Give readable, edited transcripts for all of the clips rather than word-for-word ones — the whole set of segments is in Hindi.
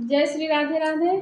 जय श्री राधे राधे।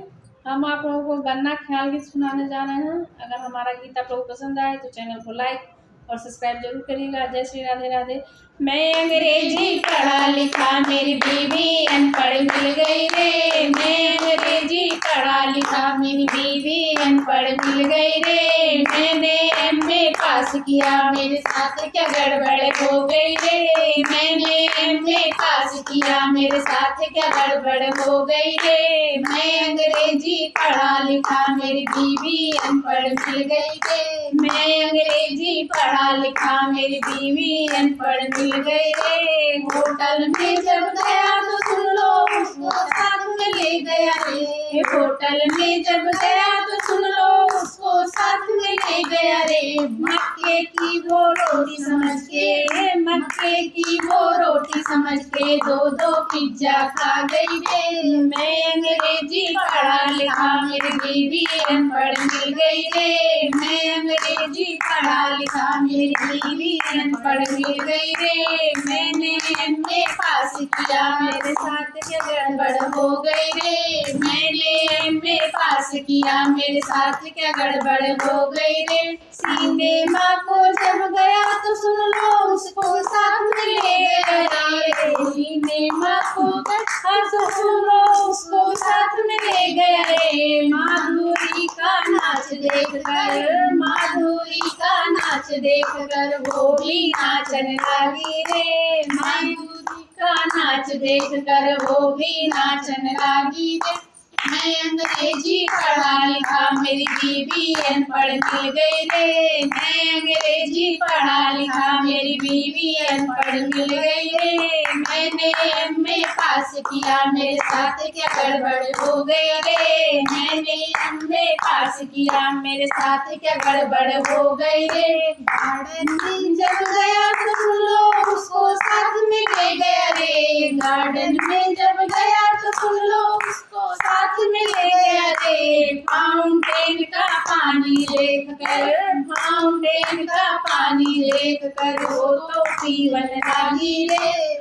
हम आप लोगों को गन्ना ख्याल गीत सुनाने जा रहे हैं। अगर हमारा गीत आप लोगों को पसंद आए तो चैनल को लाइक और सब्सक्राइब जरूर करिएगा। जय श्री राधे राधे। मैं अंग्रेजी पढ़ा लिखा मेरी बीवी अनपढ़ मिल गई रे। मैं अंग्रेजी पढ़ा लिखा मेरी बीवी अनपढ़ मिल गई रे। मैंने एमए पास किया मेरे साथ क्या गड़बड़ हो गई रे। मैंने एमए पास किया मेरे साथ क्या गड़बड़ हो गई रे। मैं अंग्रेजी पढ़ा लिखा मेरी बीवी अनपढ़ मिल गई रे। मैं अंग्रेजी पढ़ा लिखा मेरी बीवी अनपढ़ मिल गई रे। होटल में जब गया तो सुन लो उसको साथ में ले गया रे। होटल में जब गया तो सुन लो उसको साथ में ले गया रे। मक्के की वो रोटी समझ के, मक्के की वो रोटी समझ के दो दो पिज्जा खा गई रे। मैं अंग्रेजी पढ़ा लिखा मेरी बीवी अनपढ़ मिल गई रे। मैं अंग्रेजी पढ़ा लिखा मेरी बीवी अनपढ़ मिल गई रे। मैंने एमए पास किया मेरे साथ क्या गड़बड़ हो गई रे। मैंने एमए पास किया मेरे साथ क्या गड़बड़ हो गई रे। सिनेमा को जब गया तो सुन लो उसको साथ में ले गया रे। सिनेमा को तो सुन लो उसको साथ में ले गया रे। माधुरी का नाच देखकर, माधुरी का नाच देखकर वो भी नाचने लगी रे। माधुरी का नाच देखकर वो भी नाचने लगी रे। मैं अंग्रेजी पढ़ा लिखा मेरी बीवी अनपढ़ मिल गई रे। मैं अंग्रेजी पढ़ा लिखा मेरी बीवी अनपढ़ मिल गई रे। मैंने एमए पास किया मेरे साथ क्या गड़बड़ हो गई रे। मैंने एमए पास किया मेरे साथ क्या गड़बड़ हो गई रे। गार्डन में जब गया तो सुन लो उसको साथ में ले गया रे। गार्डन में जब गया तो सुन लो उसको साथ में ले गया रे। फाउंटेन का पानी देख कर, फाउंटेन का पानी देख कर वो तो पीवन लगी रे।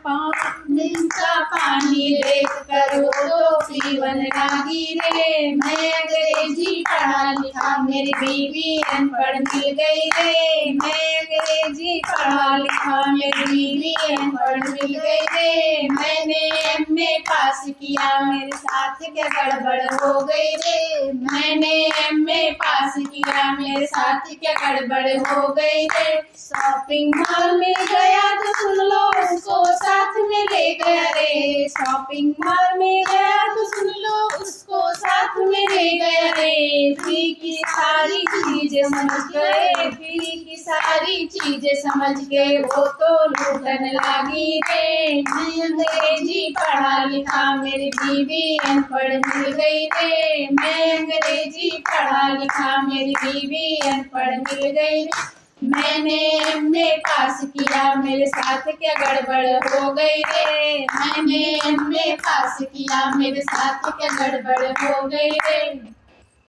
फाउंटेन का पानी देख कर वो तो पीवन लगी रे। मैं अंग्रेजी पढ़ा लिखा मेरी बीवी अनपढ़ मिल गई रे। मैं अंग्रेजी पढ़ा लिखा मेरी बीवी अनपढ़ मिल गई रे। मैंने एमए पास किया मेरे साथ क्या गड़बड़ हो गई रे। मैंने एमए पास किया मेरे साथ क्या गड़बड़ हो गई रे। शॉपिंग मॉल में गया तो सुन लो उसको साथ में ले गया रे। शॉपिंग मॉल में गया तो सुन लो उसको साथ में ले गया रे। फ्री की सारी चीजें समझ गए, फ्री की सारी चीजें समझ के वो तो लूटने लगी रे। मैं अंग्रेजी पढ़ा लिखा मेरी बीवी अनपढ़ मिल गई रे। मैं अंग्रेजी पढ़ा लिखा मेरी बीवी अनपढ़ मिल गई रे। मैंने एमए पास किया मेरे साथ क्या गड़बड़ हो गई रे। मैंने एमए पास किया मेरे साथ क्या गड़बड़ हो गई रे।